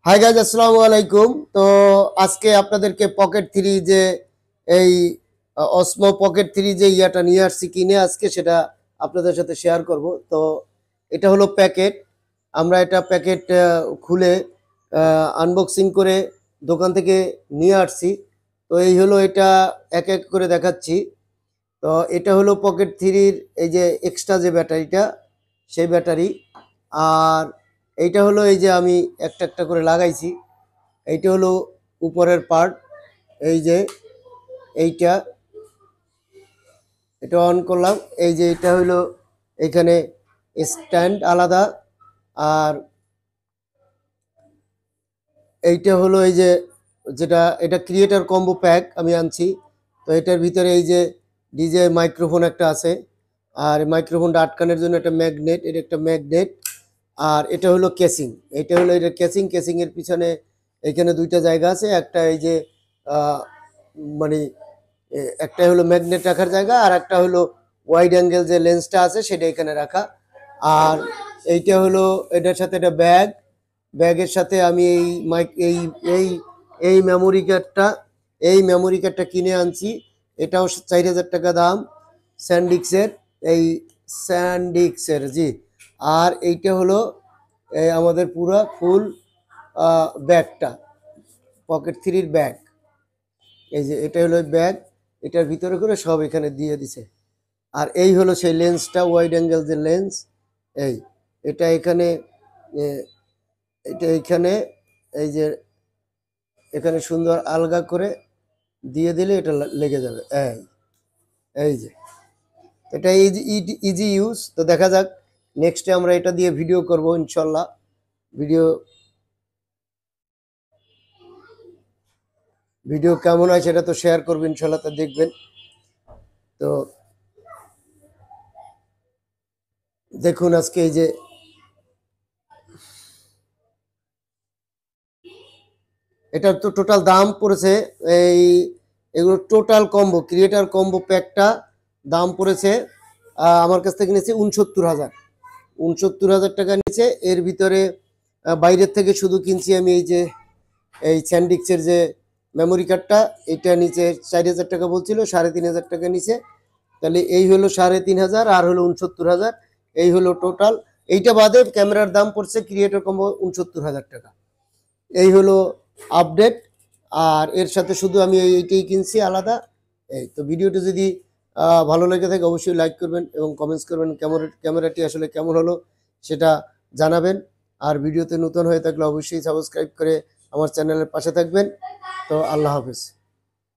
Hi guys, আসসালামু আলাইকুম। তো আজকে আপনাদেরকে পকেট থ্রি যে এই অসমো পকেট থ্রি যে ইয়াটা নিয়ে আসছি কিনে, আজকে সেটা আপনাদের সাথে শেয়ার করব। তো এটা হলো প্যাকেট। আমরা এটা প্যাকেট খুলে আনবক্সিং করে দোকান থেকে নিয়ে আসছি। তো এই হলো, এটা এক এক করে দেখাচ্ছি। তো এটা হলো পকেট থ্রির এই যে এক্সট্রা যে ব্যাটারিটা, সেই ব্যাটারি। আর এইটা হলো এই যে আমি একটা একটা করে লাগাইছি। এইটা হলো উপরের পার্ট, এই যে এইটা, এটা অন করলাম। এই যে এটা হলো এখানে স্ট্যান্ড আলাদা। আর এইটা হলো এই যে যেটা, এটা ক্রিয়েটার কম্বো প্যাক আমি আনছি। তো এটার ভিতরে এই যে ডিজে মাইক্রোফোন একটা আছে, আর মাইক্রোফোনটা আটকানোর জন্য একটা ম্যাগনেট, এটা একটা ম্যাগনেট। আর এটা হলো কেসিং, এটা হলো এটা কেসিং। কেসিং এর পিছনে এখানে দুইটা জায়গা আছে, একটা এই যে মানে একটা হলো ম্যাগনেট রাখার জায়গা, আর একটা হলো ওয়াইড অ্যাঙ্গেল যে লেন্সটা আছে সেটা এখানে রাখা। আর এইটা হলো এটার সাথে একটা ব্যাগ। ব্যাগের সাথে আমি এই মাইক এই এই এই মেমোরি কার্ডটা কিনে আনছি। এটাও 4,000 টাকা দাম, স্যান্ডিক্সের। এই স্যান্ডিক্সের, জি। আর এইটা হলো আমাদের পুরো ফুল ব্যাগটা, পকেট থ্রির ব্যাগ। এই যে এটা হলো ব্যাগ, এটার ভিতরে করে সব এখানে দিয়ে দিছে। আর এই হলো সেই লেন্সটা, ওয়াইড অ্যাঙ্গেল যে লেন্স। এই এটা এখানে এটা এখানে এই যে এখানে সুন্দর আলগা করে দিয়ে দিলে এটা লেগে যাবে। এই যে এটা ইজি ইউজ। তো দেখা যাক, নেক্সটে আমরা এটা দিয়ে ভিডিও করব ইনশাল্লাহ। ভিডিও কেমন হয় সেটা তো শেয়ার করবো ইনশাল্লাহ, তা দেখবেন। তো দেখুন আজকে এই যে এটার তো টোটাল দাম পড়েছে, এই এগুলো টোটাল কম্বো ক্রিয়েটার কম্বো প্যাকটা দাম পড়েছে আমার কাছ থেকে নিয়েছে 69,000। 69,000 টাকা নিচে। এর ভিতরে বাইরের থেকে শুধু কিনছি আমি এই যে এই স্যান্ডিক্সের যে মেমোরি কার্ডটা, এটা নিচে 4,000 টাকা বলছিল, 3,500 টাকা নিচে। তাহলে এই হলো 3,500 আর হলো 69,000, এই হলো টোটাল। এইটা বাদে ক্যামেরার দাম পড়ছে ক্রিয়েটর কম্বো 69,000 টাকা। এই হলো আপডেট। আর এর সাথে শুধু আমি এইটাই কিনছি আলাদা। এই তো ভিডিওটা যদি ভালো লেগে থাকে অবশ্যই লাইক করবেন এবং কমেন্টস করবেন, ক্যামেরাটি আসলে কেমন হলো সেটা জানাবেন। আর ভিডিওতে নতুন হয়ে থাকলে অবশ্যই সাবস্ক্রাইব করে আমার চ্যানেলের পাশে থাকবেন। তো আল্লাহ হাফেজ।